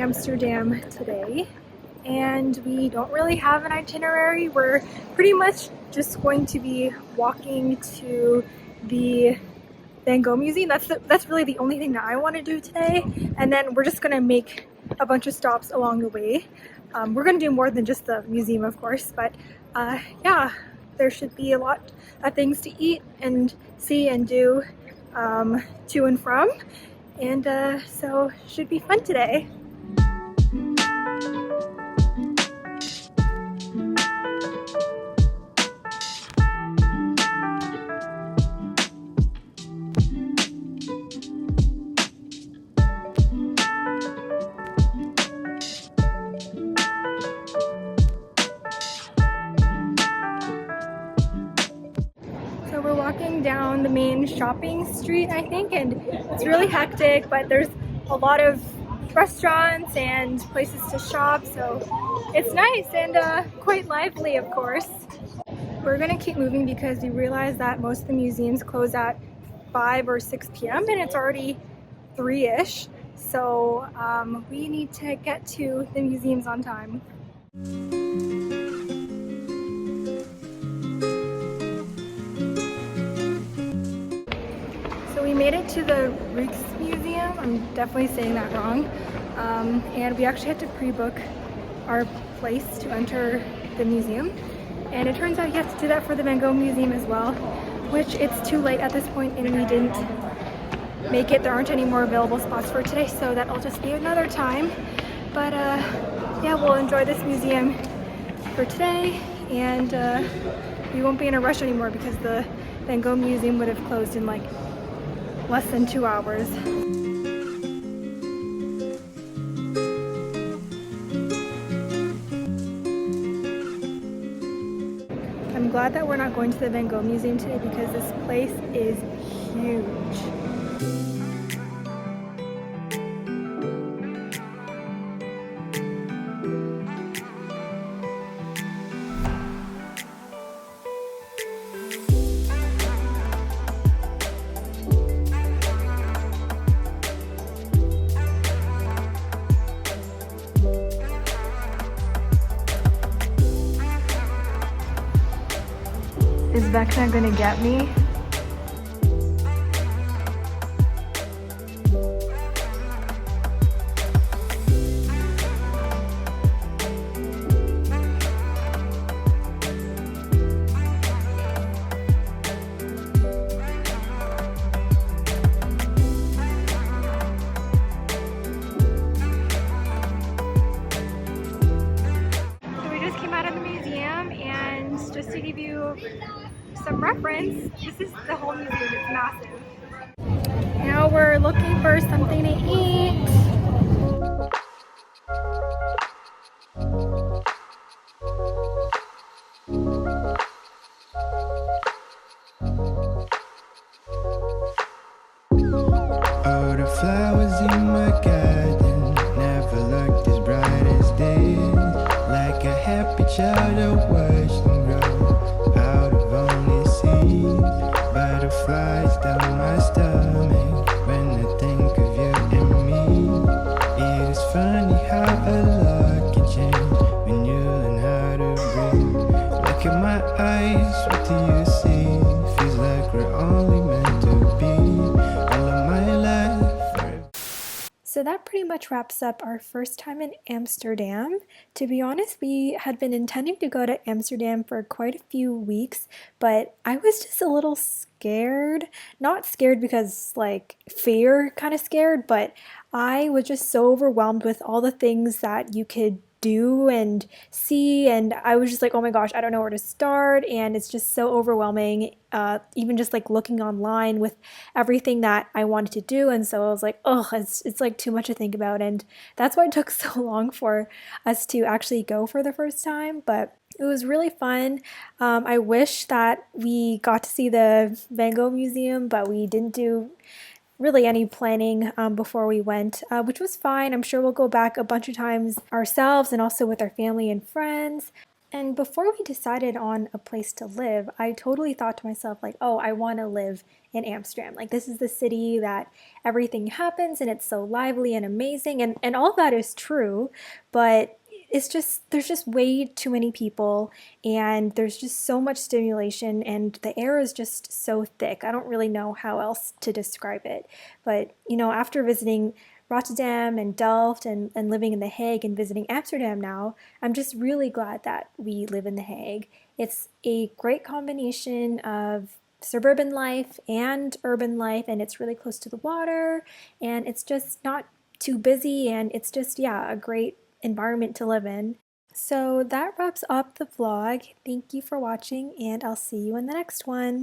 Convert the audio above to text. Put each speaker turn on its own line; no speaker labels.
Amsterdam today, and we don't really have an itinerary. We're pretty much just going to be walking to the Van Gogh Museum. That's really the only thing that I want to do today, and then we're just going to make a bunch of stops along the way. We're going to do more than just the museum, of course, but yeah, there should be a lot of things to eat and see and do to and from, and so should be fun today. So we're walking down the main shopping street, I think, and it's really hectic, but there's a lot of restaurants and places to shop, so it's nice and quite lively, of course. We're gonna keep moving because we realize that most of the museums close at 5 or 6 p.m. and it's already 3-ish, so we need to get to the museums on time. We made it to the Rijksmuseum. I'm definitely saying that wrong. And we actually had to pre-book our place to enter the museum. And it turns out you have to do that for the Van Gogh Museum as well, which it's too late at this point and we didn't make it. There aren't any more available spots for today, so that'll just be another time. But yeah, we'll enjoy this museum for today, and we won't be in a rush anymore because the Van Gogh Museum would have closed in like less than 2 hours. I'm glad that we're not going to the Van Gogh Museum today because this place is huge. Is Vecna gonna get me? So we just came out of the museum, and just to give you some reference, this is the whole museum, it's massive. Now we're looking for something to eat.
All the flowers in my garden never looked as bright as this. Like a happy child I watched them grow out of only seeds. Butterflies down my stomach when I think of you and me. It is funny how a lot can change when you learn how to breathe. Look at my eyes, what do you see? Feels like we're only meant to be. All of my life.
So that pretty much wraps up our first time in Amsterdam. To be honest, we had been intending to go to Amsterdam for quite a few weeks, but I was just a little scared. Not scared because like fear kind of scared, but I was just so overwhelmed with all the things that you could do and see, and I was just like, oh my gosh, I don't know where to start, and it's just so overwhelming, even just like looking online with everything that I wanted to do. And so I was like, oh, it's like too much to think about, and that's why it took so long for us to actually go for the first time. But it was really fun. I wish that we got to see the Van Gogh Museum, but we didn't do really any planning before we went, which was fine. I'm sure we'll go back a bunch of times ourselves and also with our family and friends. And before we decided on a place to live, I totally thought to myself, like, oh, I want to live in Amsterdam. Like, this is the city that everything happens and it's so lively and amazing. And all that is true, but it's just, there's just way too many people and there's just so much stimulation and the air is just so thick. I don't really know how else to describe it. But, after visiting Rotterdam and Delft and living in The Hague and visiting Amsterdam now, I'm just really glad that we live in The Hague. It's a great combination of suburban life and urban life, and it's really close to the water, and it's just not too busy, and it's just, yeah, a great environment to live in. So that wraps up the vlog. Thank you for watching, and I'll see you in the next one.